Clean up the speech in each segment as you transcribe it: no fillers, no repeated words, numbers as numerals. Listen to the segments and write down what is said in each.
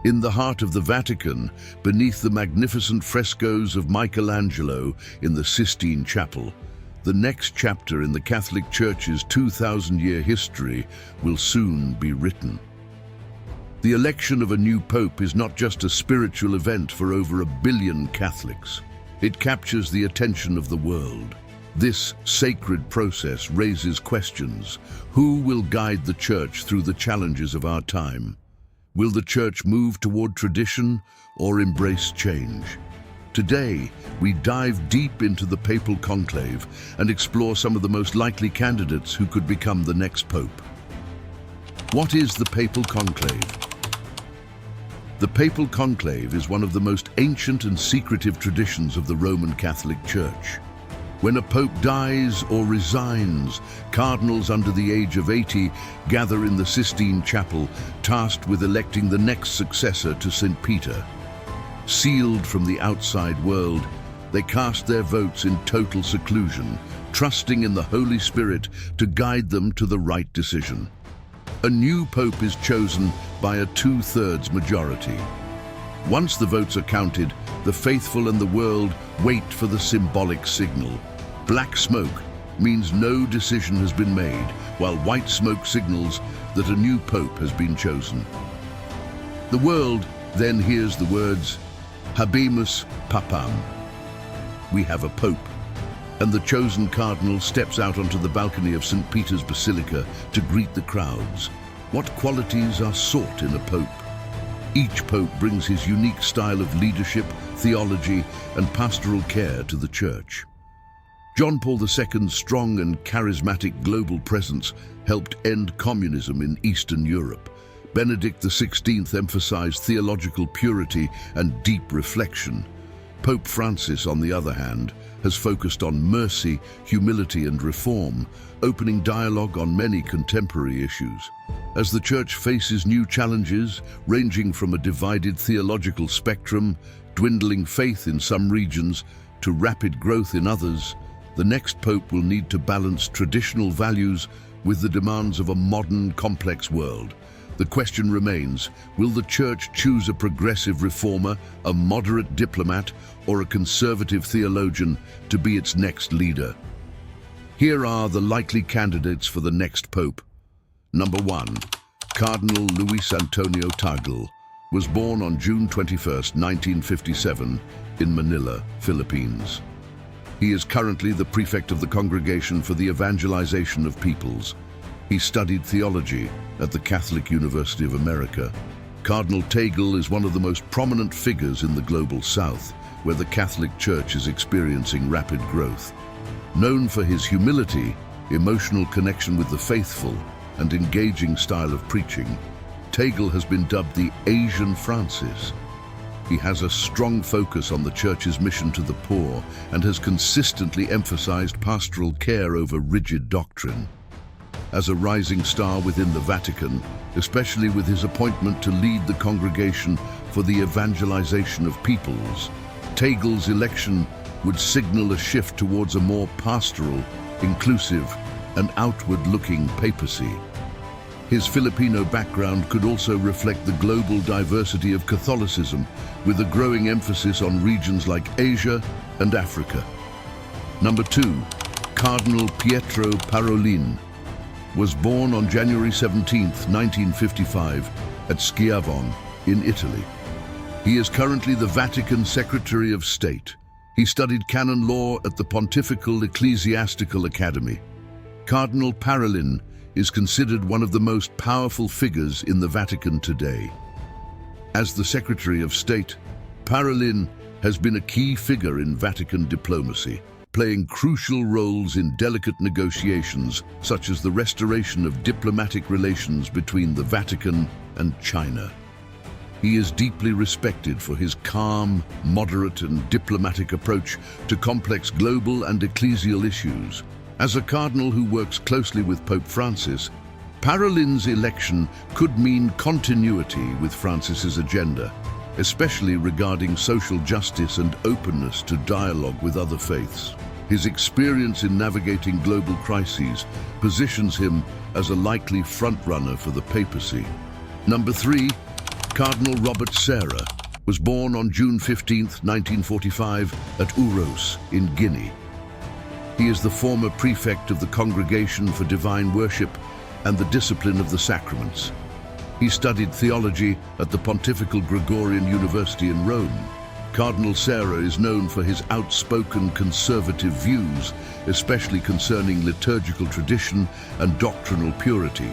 In the heart of the Vatican, beneath the magnificent frescoes of Michelangelo in the Sistine Chapel, the next chapter in the Catholic Church's 2,000-year history will soon be written. The election of a new pope is not just a spiritual event for over 1 billion Catholics. It captures the attention of the world. This sacred process raises questions. Who will guide the Church through the challenges of our time? Will the Church move toward tradition or embrace change? Today, we dive deep into the papal conclave and explore some of the most likely candidates who could become the next pope. What is the papal conclave? The papal conclave is one of the most ancient and secretive traditions of the Roman Catholic Church. When a pope dies or resigns, cardinals under the age of 80 gather in the Sistine Chapel, tasked with electing the next successor to St. Peter. Sealed from the outside world, they cast their votes in total seclusion, trusting in the Holy Spirit to guide them to the right decision. A new pope is chosen by a 2/3 majority. Once the votes are counted, the faithful and the world wait for the symbolic signal. Black smoke means no decision has been made, while white smoke signals that a new pope has been chosen. The world then hears the words, "Habemus Papam." We have a pope. And the chosen cardinal steps out onto the balcony of St. Peter's Basilica to greet the crowds. What qualities are sought in a pope? Each pope brings his unique style of leadership, theology, and pastoral care to the Church. John Paul II's strong and charismatic global presence helped end communism in Eastern Europe. Benedict XVI emphasized theological purity and deep reflection. Pope Francis, on the other hand, has focused on mercy, humility, and reform, opening dialogue on many contemporary issues. As the Church faces new challenges, ranging from a divided theological spectrum, dwindling faith in some regions, to rapid growth in others, the next pope will need to balance traditional values with the demands of a modern, complex world. The question remains, will the Church choose a progressive reformer, a moderate diplomat, or a conservative theologian to be its next leader? Here are the likely candidates for the next pope. Number 1. Cardinal Luis Antonio Tagle was born on June 21, 1957, in Manila, Philippines. He is currently the prefect of the Congregation for the Evangelization of Peoples. He studied theology at the Catholic University of America. Cardinal Tagle is one of the most prominent figures in the Global South, where the Catholic Church is experiencing rapid growth. Known for his humility, emotional connection with the faithful, and engaging style of preaching, Tagle has been dubbed the Asian Francis. He has a strong focus on the Church's mission to the poor and has consistently emphasized pastoral care over rigid doctrine. As a rising star within the Vatican, especially with his appointment to lead the Congregation for the Evangelization of Peoples, Tagle's election would signal a shift towards a more pastoral, inclusive, and outward-looking papacy. His Filipino background could also reflect the global diversity of Catholicism, with a growing emphasis on regions like Asia and Africa. Number 2. Cardinal Pietro Parolin was born on January 17, 1955, at Schiavon in Italy. He is currently the Vatican Secretary of State. He studied canon law at the Pontifical Ecclesiastical Academy. Cardinal Parolin is considered one of the most powerful figures in the Vatican today. As the Secretary of State, Parolin has been a key figure in Vatican diplomacy, playing crucial roles in delicate negotiations, such as the restoration of diplomatic relations between the Vatican and China. He is deeply respected for his calm, moderate, and diplomatic approach to complex global and ecclesial issues. As a cardinal who works closely with Pope Francis, Parolin's election could mean continuity with Francis's agenda, especially regarding social justice and openness to dialogue with other faiths. His experience in navigating global crises positions him as a likely frontrunner for the papacy. Number 3. Cardinal Robert Serra was born on June 15, 1945, at Uros in Guinea. He is the former prefect of the Congregation for Divine Worship and the Discipline of the Sacraments. He studied theology at the Pontifical Gregorian University in Rome. Cardinal Serra is known for his outspoken conservative views, especially concerning liturgical tradition and doctrinal purity.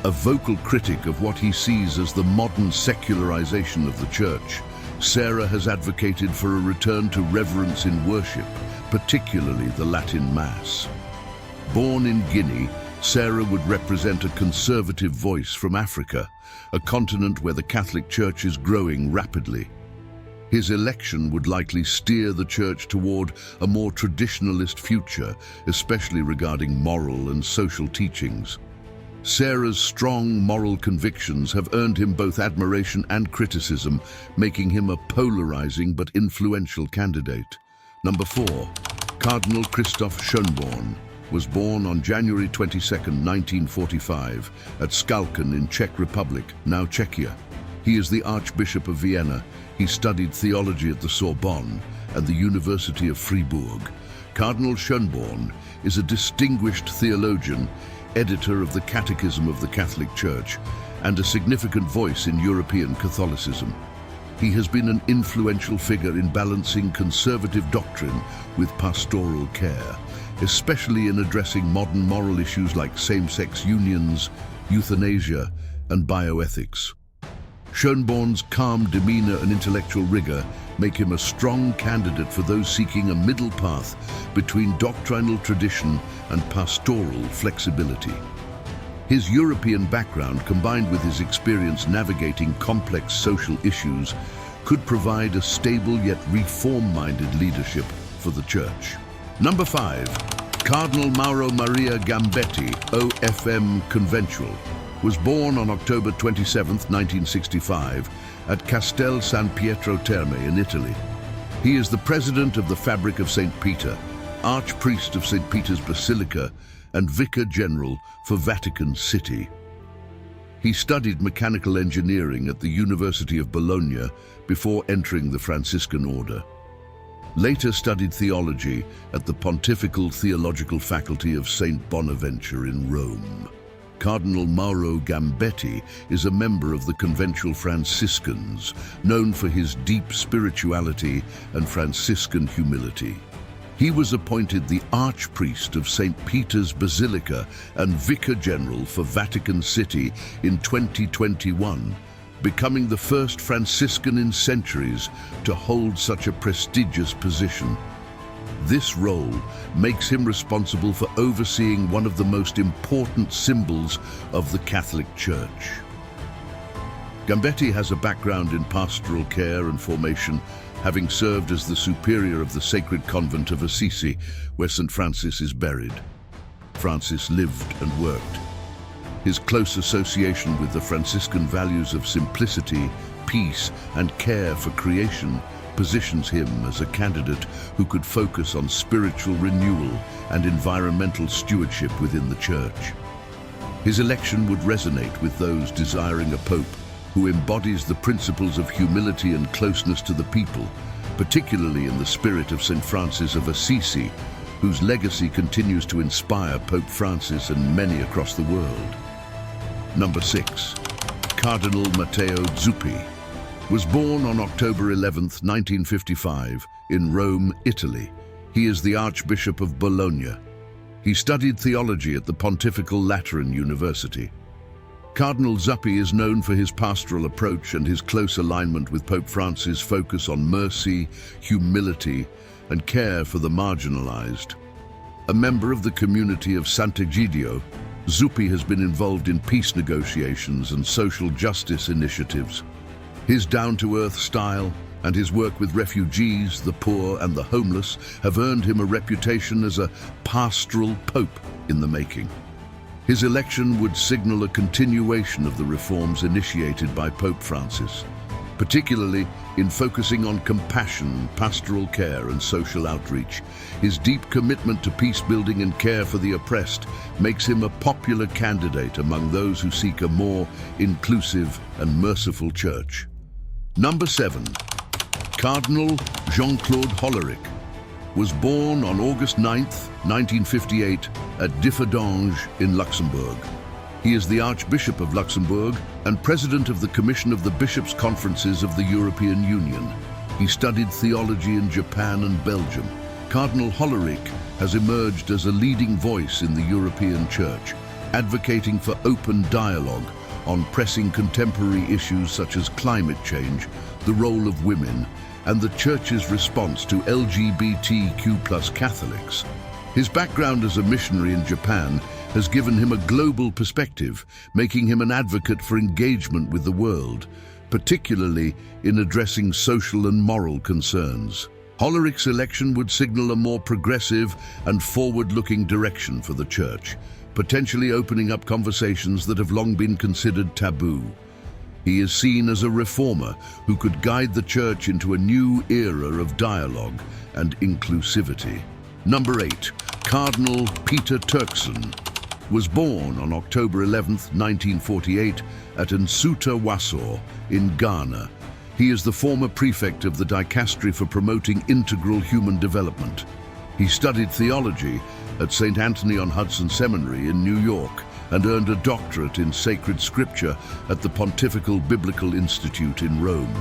A vocal critic of what he sees as the modern secularization of the Church, Serra has advocated for a return to reverence in worship, particularly the Latin Mass. Born in Guinea, Serra would represent a conservative voice from Africa, a continent where the Catholic Church is growing rapidly. His election would likely steer the Church toward a more traditionalist future, especially regarding moral and social teachings. Serra's strong moral convictions have earned him both admiration and criticism, making him a polarizing but influential candidate. Number 4. Cardinal Christoph Schönborn was born on January 22, 1945, at Skalken in Czech Republic, now Czechia. He is the Archbishop of Vienna. He studied theology at the Sorbonne and the University of Fribourg. Cardinal Schönborn is a distinguished theologian, editor of the Catechism of the Catholic Church, and a significant voice in European Catholicism. He has been an influential figure in balancing conservative doctrine with pastoral care, especially in addressing modern moral issues like same-sex unions, euthanasia, and bioethics. Schönborn's calm demeanor and intellectual rigor make him a strong candidate for those seeking a middle path between doctrinal tradition and pastoral flexibility. His European background, combined with his experience navigating complex social issues, could provide a stable yet reform-minded leadership for the Church. Number 5. Cardinal Mauro Maria Gambetti, OFM Conventual, was born on October 27, 1965, at Castel San Pietro Terme in Italy. He is the president of the Fabric of St. Peter, Archpriest of St. Peter's Basilica, and Vicar General for Vatican City. He studied mechanical engineering at the University of Bologna before entering the Franciscan order. Later studied theology at the Pontifical Theological Faculty of St. Bonaventure in Rome. Cardinal Mauro Gambetti is a member of the Conventual Franciscans, known for his deep spirituality and Franciscan humility. He was appointed the Archpriest of St. Peter's Basilica and Vicar General for Vatican City in 2021, becoming the first Franciscan in centuries to hold such a prestigious position. This role makes him responsible for overseeing one of the most important symbols of the Catholic Church. Gambetti has a background in pastoral care and formation, having served as the superior of the Sacred Convent of Assisi, where St. Francis is buried. Francis lived and worked. His close association with the Franciscan values of simplicity, peace, and care for creation positions him as a candidate who could focus on spiritual renewal and environmental stewardship within the Church. His election would resonate with those desiring a pope who embodies the principles of humility and closeness to the people, particularly in the spirit of St. Francis of Assisi, whose legacy continues to inspire Pope Francis and many across the world. Number 6. Cardinal Matteo Zuppi was born on October 11, 1955, in Rome, Italy. He is the Archbishop of Bologna. He studied theology at the Pontifical Lateran University. Cardinal Zuppi is known for his pastoral approach and his close alignment with Pope Francis' focus on mercy, humility, and care for the marginalized. A member of the community of Sant'Egidio, Zuppi has been involved in peace negotiations and social justice initiatives. His down-to-earth style and his work with refugees, the poor, and the homeless have earned him a reputation as a pastoral pope in the making. His election would signal a continuation of the reforms initiated by Pope Francis, particularly in focusing on compassion, pastoral care, and social outreach. His deep commitment to peace-building and care for the oppressed makes him a popular candidate among those who seek a more inclusive and merciful church. Number 7. Cardinal Jean-Claude Hollerich was born on August 9, 1958, at Differdange in Luxembourg. He is the Archbishop of Luxembourg and President of the Commission of the Bishops' Conferences of the European Union. He studied theology in Japan and Belgium. Cardinal Hollerich has emerged as a leading voice in the European Church, advocating for open dialogue on pressing contemporary issues such as climate change, the role of women, and the Church's response to LGBTQ+ Catholics. His background as a missionary in Japan has given him a global perspective, making him an advocate for engagement with the world, particularly in addressing social and moral concerns. Hollerich's election would signal a more progressive and forward-looking direction for the Church, potentially opening up conversations that have long been considered taboo. He is seen as a reformer who could guide the Church into a new era of dialogue and inclusivity. Number 8. Cardinal Peter Turkson was born on October 11, 1948, at Nssuta Wassor in Ghana. He is the former prefect of the Dicastery for Promoting Integral Human Development. He studied theology at St. Anthony-on-Hudson Seminary in New York and earned a doctorate in sacred scripture at the Pontifical Biblical Institute in Rome.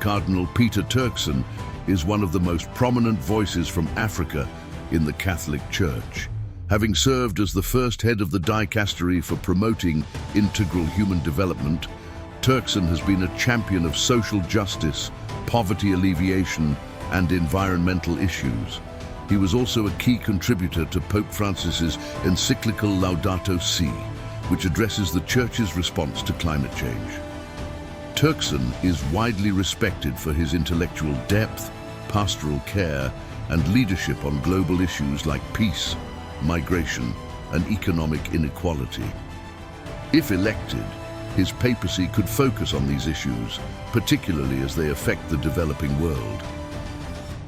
Cardinal Peter Turkson is one of the most prominent voices from Africa in the Catholic Church. Having served as the first head of the Dicastery for Promoting Integral Human Development, Turkson has been a champion of social justice, poverty alleviation, and environmental issues. He was also a key contributor to Pope Francis's encyclical Laudato Si, which addresses the Church's response to climate change. Turkson is widely respected for his intellectual depth, pastoral care, and leadership on global issues like peace, migration, and economic inequality. If elected, his papacy could focus on these issues, particularly as they affect the developing world.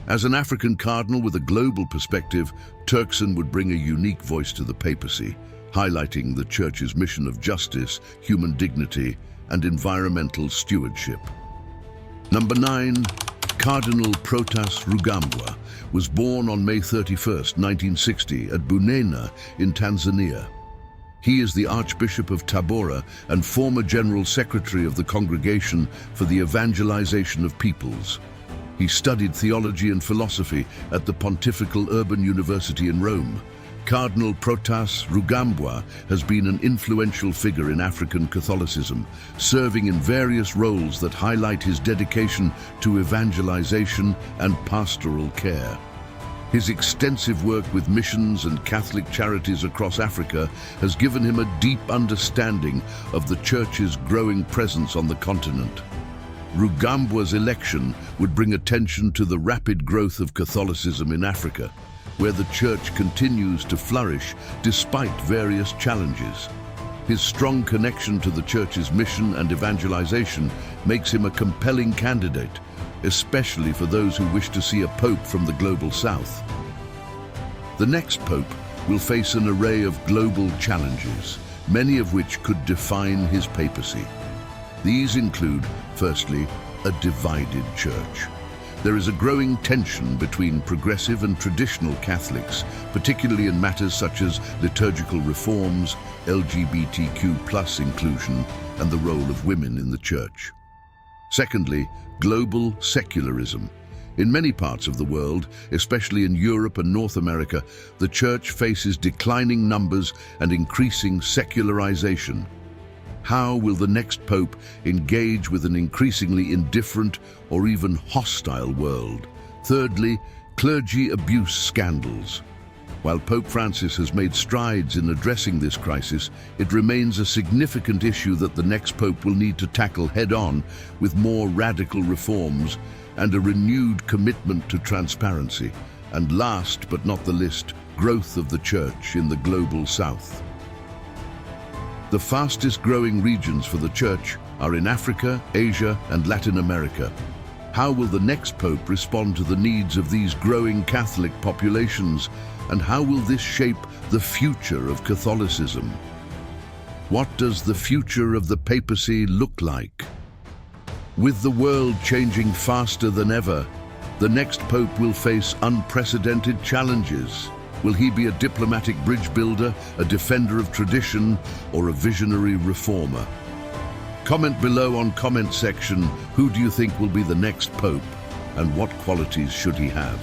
As an African cardinal with a global perspective, Turkson would bring a unique voice to the papacy, highlighting the Church's mission of justice, human dignity, and environmental stewardship. Number 9. Cardinal Protas Rugambwa was born on May 31, 1960, at Bunena in Tanzania. He is the Archbishop of Tabora and former General Secretary of the Congregation for the Evangelization of Peoples. He studied theology and philosophy at the Pontifical Urban University in Rome. Cardinal Protas Rugambwa has been an influential figure in African Catholicism, serving in various roles that highlight his dedication to evangelization and pastoral care. His extensive work with missions and Catholic charities across Africa has given him a deep understanding of the Church's growing presence on the continent. Rugambwa's election would bring attention to the rapid growth of Catholicism in Africa, where the Church continues to flourish despite various challenges. His strong connection to the Church's mission and evangelization makes him a compelling candidate, especially for those who wish to see a pope from the global south. The next pope will face an array of global challenges, many of which could define his papacy. These include, firstly, a divided church. There is a growing tension between progressive and traditional Catholics, particularly in matters such as liturgical reforms, LGBTQ+ inclusion, and the role of women in the Church. Secondly, global secularism. In many parts of the world, especially in Europe and North America, the Church faces declining numbers and increasing secularization. How will the next pope engage with an increasingly indifferent or even hostile world? Thirdly, clergy abuse scandals. While Pope Francis has made strides in addressing this crisis, it remains a significant issue that the next pope will need to tackle head-on with more radical reforms and a renewed commitment to transparency. And last but not the least, growth of the Church in the global south. The fastest growing regions for the Church are in Africa, Asia, and Latin America. How will the next Pope respond to the needs of these growing Catholic populations, and how will this shape the future of Catholicism? What does the future of the papacy look like? With the world changing faster than ever, the next Pope will face unprecedented challenges. Will he be a diplomatic bridge builder, a defender of tradition, or a visionary reformer? Comment below on comment section, who do you think will be the next Pope, and what qualities should he have?